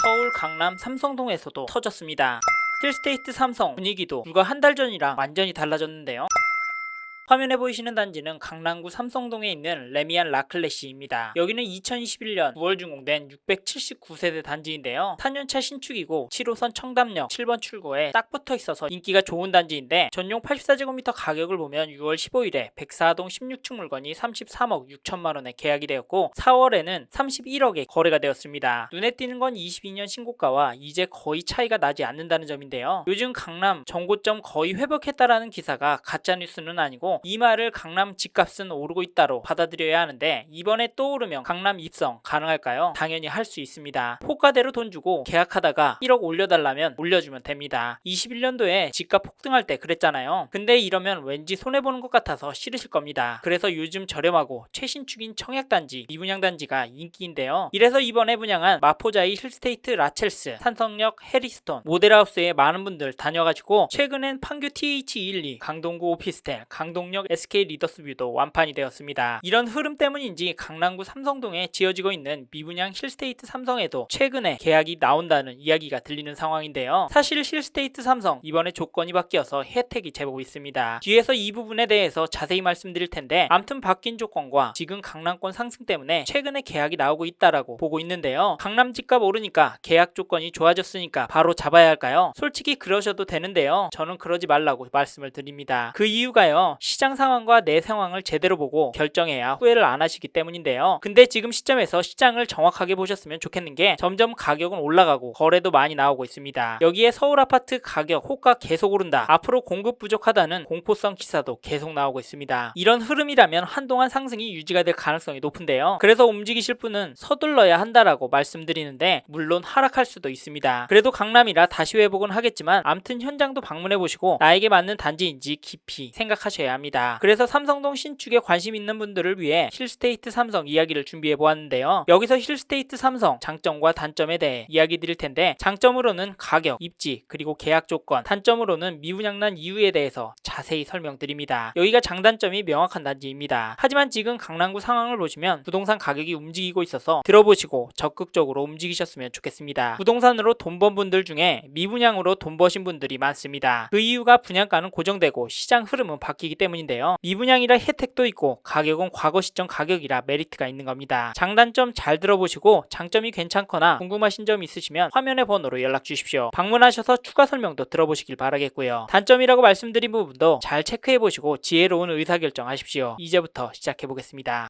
서울 강남 삼성동에서도 터졌습니다. 힐스테이트 삼성 분위기도 불과 한 달 전이랑 완전히 달라졌는데요. 화면에 보이시는 단지는 강남구 삼성동에 있는 레미안 라클래시입니다. 여기는 2021년 9월 준공된 679세대 단지인데요. 4년차 신축이고 7호선 청담역 7번 출구에 딱 붙어 있어서 인기가 좋은 단지인데 전용 84제곱미터 가격을 보면 6월 15일에 104동 16층 물건이 33억 6천만원에 계약이 되었고 4월에는 31억에 거래가 되었습니다. 눈에 띄는 건 22년 신고가와 이제 거의 차이가 나지 않는다는 점인데요. 요즘 강남 정고점 거의 회복했다라는 기사가 가짜뉴스는 아니고 이 말을 강남 집값은 오르고 있다로 받아들여야 하는데 이번에 또 오르면 강남 입성 가능할까요? 당연히 할 수 있습니다. 호가대로 돈 주고 계약하다가 1억 올려달라면 올려주면 됩니다. 21년도에 집값 폭등할 때 그랬잖아요. 근데 이러면 왠지 손해보는 것 같아서 싫으실 겁니다. 그래서 요즘 저렴하고 최신축인 청약단지, 미분양단지가 인기인데요. 이래서 이번에 분양한 마포자이 힐스테이트 라첼스, 산성역 해리스톤, 모델하우스에 많은 분들 다녀가지고 최근엔 판교 TH12, 강동구 오피스텔, 강동역 SK 리더스뷰도 완판이 되었습니다. 이런 흐름 때문인지 강남구 삼성동에 지어지고 있는 미분양 힐스테이트 삼성에도 최근에 계약이 나온다는 이야기가 들리는 상황인데요. 사실 힐스테이트 삼성 이번에 조건이 바뀌어서 혜택이 제법 있습니다. 뒤에서 이 부분에 대해서 자세히 말씀드릴 텐데 암튼 바뀐 조건과 지금 강남권 상승 때문에 최근에 계약이 나오고 있다라고 보고 있는데요. 강남 집값 오르니까 계약 조건이 좋아졌으니까 바로 잡아야 할까요? 솔직히 그러셔도 되는데요. 저는 그러지 말라고 말씀을 드립니다. 그 이유가요. 시장 상황과 내 상황을 제대로 보고 결정해야 후회를 안 하시기 때문인데요. 근데 지금 시점에서 시장을 정확하게 보셨으면 좋겠는 게 점점 가격은 올라가고 거래도 많이 나오고 있습니다. 여기에 서울 아파트 가격 호가 계속 오른다. 앞으로 공급 부족하다는 공포성 기사도 계속 나오고 있습니다. 이런 흐름이라면 한동안 상승이 유지가 될 가능성이 높은데요. 그래서 움직이실 분은 서둘러야 한다라고 말씀드리는데 물론 하락할 수도 있습니다. 그래도 강남이라 다시 회복은 하겠지만 암튼 현장도 방문해보시고 나에게 맞는 단지인지 깊이 생각하셔야 합니다. 그래서 삼성동 신축에 관심 있는 분들을 위해 힐스테이트 삼성 이야기를 준비해 보았는데요. 여기서 힐스테이트 삼성 장점과 단점에 대해 이야기 드릴 텐데 장점으로는 가격, 입지, 그리고 계약 조건, 단점으로는 미분양난 이유에 대해서 자세히 설명드립니다. 여기가 장단점이 명확한 단지입니다. 하지만 지금 강남구 상황을 보시면 부동산 가격이 움직이고 있어서 들어보시고 적극적으로 움직이셨으면 좋겠습니다. 부동산으로 돈 번 분들 중에 미분양으로 돈 버신 분들이 많습니다. 그 이유가 분양가는 고정되고 시장 흐름은 바뀌기 때문인데요. 미분양이라 혜택도 있고 가격은 과거 시점 가격이라 메리트가 있는 겁니다. 장단점 잘 들어보시고 장점이 괜찮거나 궁금하신 점 있으시면 화면의 번호로 연락 주십시오. 방문하셔서 추가 설명도 들어보시길 바라겠고요. 단점이라고 말씀드린 부분도 잘 체크해보시고 지혜로운 의사결정하십시오. 이제부터 시작해보겠습니다.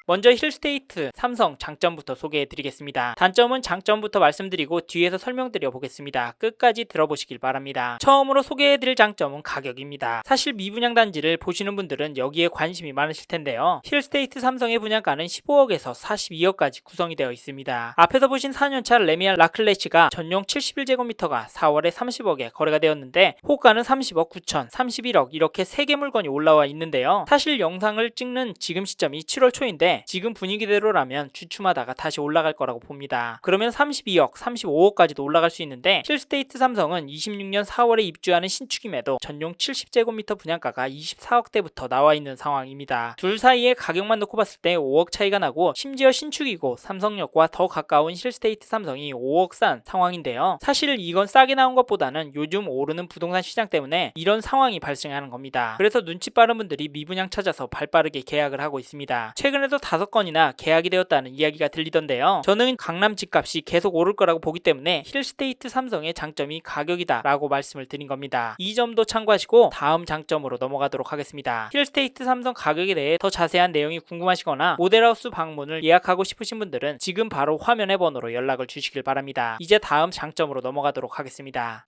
먼저 힐스테이트 삼성 장점부터 소개해드리겠습니다. 단점은 장점부터 말씀드리고 뒤에서 설명드려 보겠습니다. 끝까지 들어보시길 바랍니다. 처음으로 소개해드릴 장점은 가격입니다. 사실 미분양 단지를 보시는 분들은 여기에 관심이 많으실 텐데요. 힐스테이트 삼성의 분양가는 15억에서 42억까지 구성이 되어 있습니다. 앞에서 보신 4년차 레미안 라클래시가 전용 71제곱미터가 4월에 30억에 거래가 되었는데 호가는 30억 9천, 31억 이렇게 3개 물건이 올라와 있는데요. 사실 영상을 찍는 지금 시점이 7월 초인데 지금 분위기대로라면 주춤하다가 다시 올라갈 거라고 봅니다. 그러면 32억, 35억까지도 올라갈 수 있는데 힐스테이트 삼성은 26년 4월에 입주하는 신축임에도 전용 70제곱미터 분양가가 24억대부터 나와 있는 상황입니다. 둘 사이의 가격만 놓고 봤을 때 5억 차이가 나고 심지어 신축이고 삼성역과 더 가까운 힐스테이트 삼성이 5억 싼 상황인데요. 사실 이건 싸게 나온 것보다는 요즘 오르는 부동산 시장 때문에 이런 상황이 발생하는 겁니다. 그래서 눈치 빠른 분들이 미분양 찾아서 발빠르게 계약을 하고 있습니다. 최근에도 5건이나 계약이 되었다는 이야기가 들리던데요. 저는 강남 집값이 계속 오를 거라고 보기 때문에 힐스테이트 삼성의 장점이 가격이다 라고 말씀을 드린 겁니다. 이 점도 참고하시고 다음 장점으로 넘어가도록 하겠습니다. 힐스테이트 삼성 가격에 대해 더 자세한 내용이 궁금하시거나 모델하우스 방문을 예약하고 싶으신 분들은 지금 바로 화면의 번호로 연락을 주시길 바랍니다. 이제 다음 장점으로 넘어가도록 하겠습니다.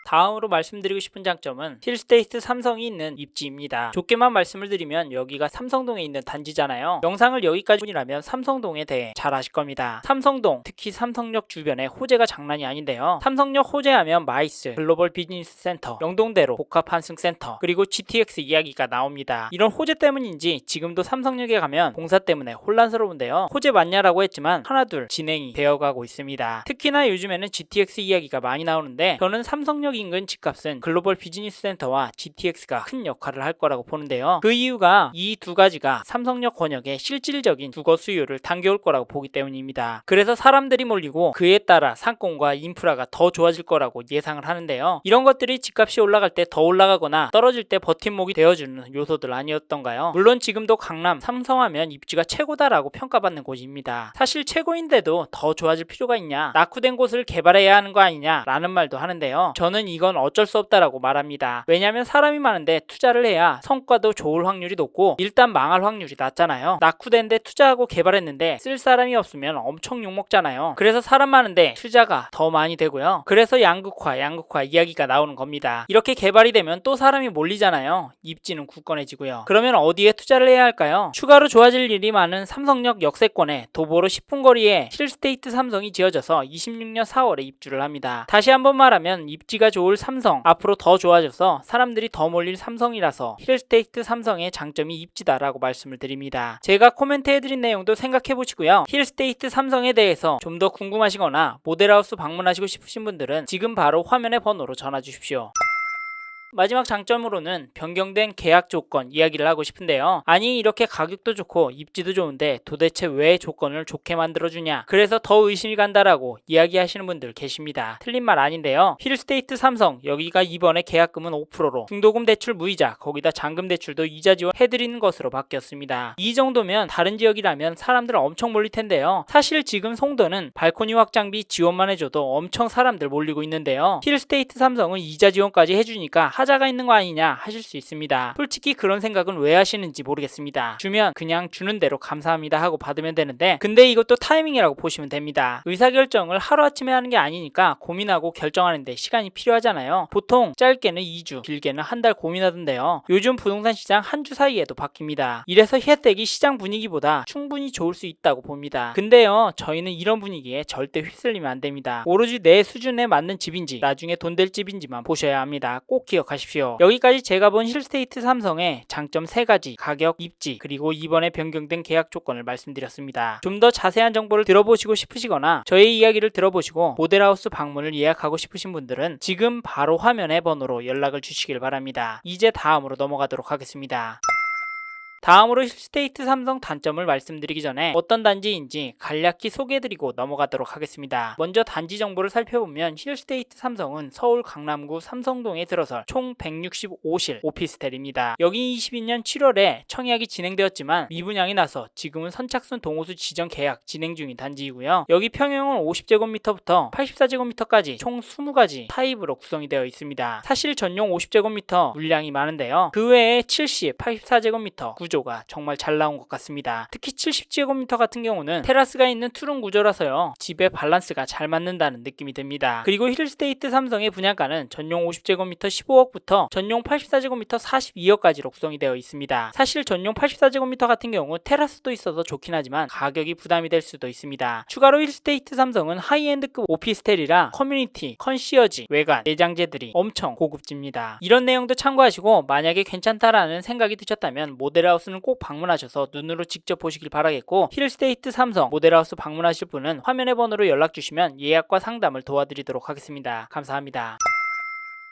다음으로 말씀드리고 싶은 장점은 힐스테이트 삼성이 있는 입지입니다. 좋게만 말씀을 드리면 여기가 삼성동에 있는 단지잖아요. 영상을 여기까지뿐이라면 삼성동에 대해 잘 아실 겁니다. 삼성동, 특히 삼성역 주변에 호재가 장난이 아닌데요. 삼성역 호재하면 마이스, 글로벌 비즈니스 센터, 영동대로 복합환승센터, 그리고 GTX 이야기가 나옵니다. 이런 호재 때문인지 지금도 삼성역에 가면 공사 때문에 혼란스러운데요. 호재 맞냐라고 했지만 하나둘 진행이 되어가고 있습니다. 특히나 요즘에는 GTX 이야기가 많이 나오는데 저는 삼성역 뉴욕 인근 집값은 글로벌 비즈니스 센터와 GTX가 큰 역할을 할 거라고 보는데요. 그 이유가 이 두 가지가 삼성역 권역의 실질적인 주거 수요를 당겨올 거라고 보기 때문입니다. 그래서 사람들이 몰리고 그에 따라 상권과 인프라가 더 좋아질 거라고 예상을 하는데요. 이런 것들이 집값이 올라갈 때 더 올라가거나 떨어질 때 버팀목이 되어주는 요소들 아니었던가요? 물론 지금도 강남, 삼성하면 입지가 최고다라고 평가받는 곳입니다. 사실 최고인데도 더 좋아질 필요가 있냐? 낙후된 곳을 개발해야 하는 거 아니냐? 라는 말도 하는데요. 저는 이건 어쩔 수 없다라고 말합니다. 왜냐하면 사람이 많은데 투자를 해야 성과도 좋을 확률이 높고 일단 망할 확률이 낮잖아요. 낙후된 데 투자하고 개발했는데 쓸 사람이 없으면 엄청 욕먹잖아요. 그래서 사람 많은데 투자가 더 많이 되고요. 그래서 양극화 이야기가 나오는 겁니다. 이렇게 개발이 되면 또 사람이 몰리잖아요. 입지는 굳건해지고요. 그러면 어디에 투자를 해야 할까요? 추가로 좋아질 일이 많은 삼성역 역세권에 도보로 10분 거리에 힐스테이트 삼성이 지어져서 26년 4월에 입주를 합니다. 다시 한번 말하면 입지가 좋을 삼성, 앞으로 더 좋아져서 사람들이 더 몰릴 삼성이라서 힐스테이트 삼성의 장점이 입지다라고 말씀을 드립니다. 제가 코멘트 해드린 내용도 생각해 보시고요. 힐스테이트 삼성에 대해서 좀 더 궁금하시거나 모델하우스 방문하시고 싶으신 분들은 지금 바로 화면의 번호로 전화 주십시오. 마지막 장점으로는 변경된 계약 조건 이야기를 하고 싶은데요. 아니 이렇게 가격도 좋고 입지도 좋은데 도대체 왜 조건을 좋게 만들어주냐, 그래서 더 의심이 간다라고 이야기하시는 분들 계십니다. 틀린 말 아닌데요. 힐스테이트 삼성 여기가 이번에 계약금은 5%로 중도금 대출 무이자, 거기다 잔금 대출도 이자 지원 해드리는 것으로 바뀌었습니다. 이 정도면 다른 지역이라면 사람들 엄청 몰릴 텐데요. 사실 지금 송도는 발코니 확장비 지원만 해줘도 엄청 사람들 몰리고 있는데요. 힐스테이트 삼성은 이자 지원까지 해주니까 하자가 있는 거 아니냐 하실 수 있습니다. 솔직히 그런 생각은 왜 하시는지 모르겠습니다. 주면 그냥 주는 대로 감사합니다 하고 받으면 되는데, 근데 이것도 타이밍이라고 보시면 됩니다. 의사결정을 하루아침에 하는 게 아니니까 고민하고 결정하는데 시간이 필요하잖아요. 보통 짧게는 2주, 길게는 한 달 고민하던데요. 요즘 부동산 시장 한 주 사이에도 바뀝니다. 이래서 혜택이 시장 분위기보다 충분히 좋을 수 있다고 봅니다. 근데요, 저희는 이런 분위기에 절대 휩쓸리면 안 됩니다. 오로지 내 수준에 맞는 집인지 나중에 돈 될 집인지만 보셔야 합니다. 꼭 기억하십시오. 여기까지 제가 본 힐스테이트 삼성의 장점 3가지, 가격, 입지, 그리고 이번에 변경된 계약 조건을 말씀드렸습니다. 좀 더 자세한 정보를 들어보시고 싶으시거나 저의 이야기를 들어보시고 모델하우스 방문을 예약하고 싶으신 분들은 지금 바로 화면의 번호로 연락을 주시길 바랍니다. 이제 다음으로 넘어가도록 하겠습니다. 다음으로 힐스테이트 삼성 단점을 말씀드리기 전에 어떤 단지인지 간략히 소개해드리고 넘어가도록 하겠습니다. 먼저 단지 정보를 살펴보면 힐스테이트 삼성은 서울 강남구 삼성동에 들어설 총 165실 오피스텔입니다. 여기 22년 7월에 청약이 진행되었지만 미분양이 나서 지금은 선착순 동호수 지정 계약 진행 중인 단지이고요. 여기 평형은 50제곱미터부터 84제곱미터까지 총 20가지 타입으로 구성이 되어 있습니다. 사실 전용 50제곱미터 물량이 많은데요. 그 외에 70, 84제곱미터 구조가 정말 잘 나온 것 같습니다. 특히 70제곱미터 같은 경우는 테라스가 있는 투룸 구조라서요, 집의 밸런스가 잘 맞는다는 느낌이 듭니다. 그리고 힐스테이트 삼성의 분양가는 전용 50제곱미터 15억부터 전용 84제곱미터 42억까지로 구성이 되어 있습니다. 사실 전용 84제곱미터 같은 경우 테라스도 있어서 좋긴 하지만 가격이 부담이 될 수도 있습니다. 추가로 힐스테이트 삼성은 하이엔드급 오피스텔이라 커뮤니티, 컨시어지, 외관, 내장재들이 엄청 고급집니다. 이런 내용도 참고하시고 만약에 괜찮다라는 생각이 드셨다면 모델하우스는 꼭 방문하셔서 눈으로 직접 보시길 바라겠고, 힐스테이트 삼성 모델하우스 방문하실 분은 화면의 번호로 연락 주시면 예약과 상담을 도와드리도록 하겠습니다. 감사합니다.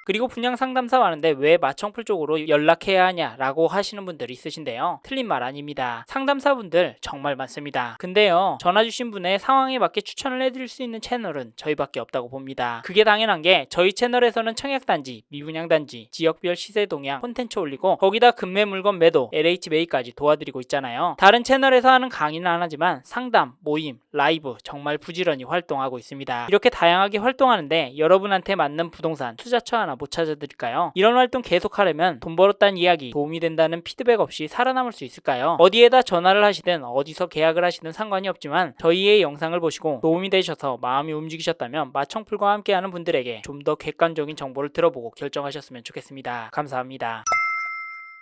그리고 분양 상담사 하는데 왜 마청풀 쪽으로 연락해야 하냐라고 하시는 분들이 있으신데요. 틀린 말 아닙니다. 상담사분들 정말 많습니다. 근데요, 전화 주신 분의 상황에 맞게 추천을 해드릴 수 있는 채널은 저희밖에 없다고 봅니다. 그게 당연한 게 저희 채널에서는 청약단지, 미분양단지, 지역별 시세 동향 콘텐츠 올리고 거기다 급매 물건 매도, LH 매입까지 도와드리고 있잖아요. 다른 채널에서 하는 강의는 안 하지만 상담, 모임, 라이브 정말 부지런히 활동하고 있습니다. 이렇게 다양하게 활동하는데 여러분한테 맞는 부동산 투자처 하나 못 찾아드릴까요? 이런 활동 계속하려면 돈 벌었다는 이야기, 도움이 된다는 피드백 없이 살아남을 수 있을까요? 어디에다 전화를 하시든 어디서 계약을 하시든 상관이 없지만 저희의 영상을 보시고 도움이 되셔서 마음이 움직이셨다면 마청풀과 함께하는 분들에게 좀 더 객관적인 정보를 들어보고 결정하셨으면 좋겠습니다. 감사합니다.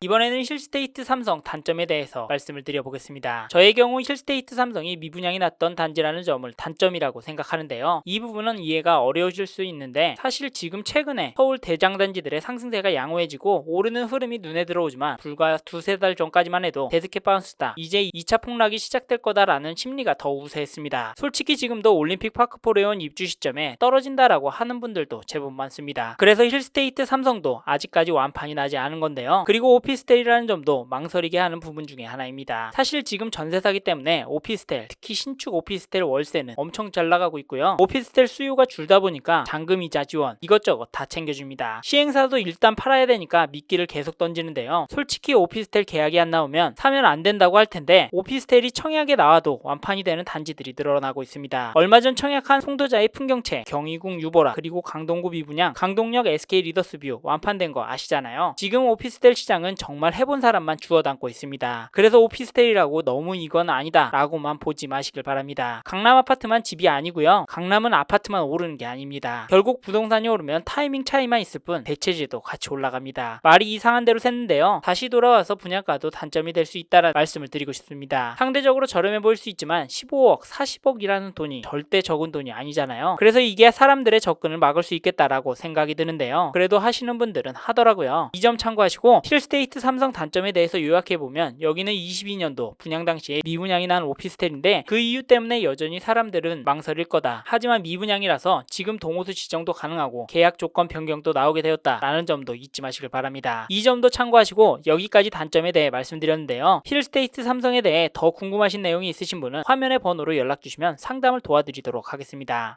이번에는 힐스테이트 삼성 단점에 대해서 말씀을 드려보겠습니다. 저의 경우 힐스테이트 삼성이 미분양이 났던 단지라는 점을 단점이라고 생각하는데요. 이 부분은 이해가 어려우실 수 있는데 사실 지금 최근에 서울 대장단지들의 상승세가 양호해지고 오르는 흐름이 눈에 들어오지만 불과 두세 달 전까지만 해도 데드캣 바운스다, 이제 2차 폭락이 시작될 거다라는 심리가 더 우세했습니다. 솔직히 지금도 올림픽 파크포레온 입주 시점에 떨어진다라고 하는 분들도 제법 많습니다. 그래서 힐스테이트 삼성도 아직까지 완판이 나지 않은 건데요. 그리고 오피스텔이라는 점도 망설이게 하는 부분 중에 하나입니다. 사실 지금 전세 사기 때문에 오피스텔, 특히 신축 오피스텔 월세는 엄청 잘 나가고 있고요. 오피스텔 수요가 줄다 보니까 잔금이자 지원 이것저것 다 챙겨줍니다. 시행사도 일단 팔아야 되니까 미끼를 계속 던지는데요. 솔직히 오피스텔 계약이 안 나오면 사면 안 된다고 할 텐데 오피스텔이 청약에 나와도 완판이 되는 단지들이 늘어나고 있습니다. 얼마 전 청약한 송도자의 풍경채, 경희궁 유보라, 그리고 강동구 미분양, 강동역 SK 리더스뷰 완판된 거 아시잖아요. 지금 오피스텔 시장은 정말 해본 사람만 주워 담고 있습니다. 그래서 오피스텔이라고 너무 이건 아니다 라고만 보지 마시길 바랍니다. 강남 아파트만 집이 아니고요. 강남은 아파트만 오르는 게 아닙니다. 결국 부동산이 오르면 타이밍 차이만 있을 뿐 대체제도 같이 올라갑니다. 말이 이상한 대로 샜는데요. 다시 돌아와서 분양가도 단점이 될 수 있다는 말씀을 드리고 싶습니다. 상대적으로 저렴해 보일 수 있지만 15억, 40억이라는 돈이 절대 적은 돈이 아니잖아요. 그래서 이게 사람들의 접근을 막을 수 있겠다라고 생각이 드는데요. 그래도 하시는 분들은 하더라고요. 이 점 참고하시고 힐스테이트 삼성 단점에 대해서 요약해보면 여기는 22년도 분양 당시에 미분양이 난 오피스텔인데 그 이유 때문에 여전히 사람들은 망설일 거다. 하지만 미분양이라서 지금 동호수 지정도 가능하고 계약 조건 변경도 나오게 되었다라는 점도 잊지 마시길 바랍니다. 이 점도 참고하시고 여기까지 단점에 대해 말씀드렸는데요. 힐스테이트 삼성에 대해 더 궁금하신 내용이 있으신 분은 화면의 번호로 연락주시면 상담을 도와드리도록 하겠습니다.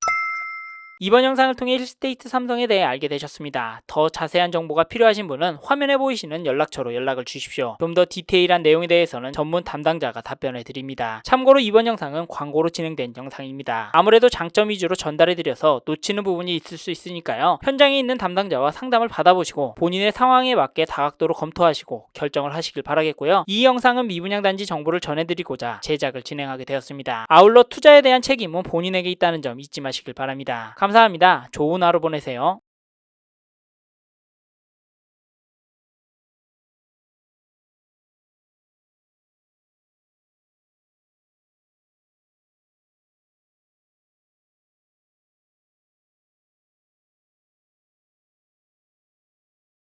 이번 영상을 통해 힐스테이트 삼성에 대해 알게 되셨습니다. 더 자세한 정보가 필요하신 분은 화면에 보이시는 연락처로 연락을 주십시오. 좀 더 디테일한 내용에 대해서는 전문 담당자가 답변해 드립니다. 참고로 이번 영상은 광고로 진행된 영상입니다. 아무래도 장점 위주로 전달해 드려서 놓치는 부분이 있을 수 있으니까요. 현장에 있는 담당자와 상담을 받아보시고 본인의 상황에 맞게 다각도로 검토하시고 결정을 하시길 바라겠고요. 이 영상은 미분양 단지 정보를 전해드리고자 제작을 진행하게 되었습니다. 아울러 투자에 대한 책임은 본인에게 있다는 점 잊지 마시길 바랍니다. 감사합니다. 좋은 하루 보내세요.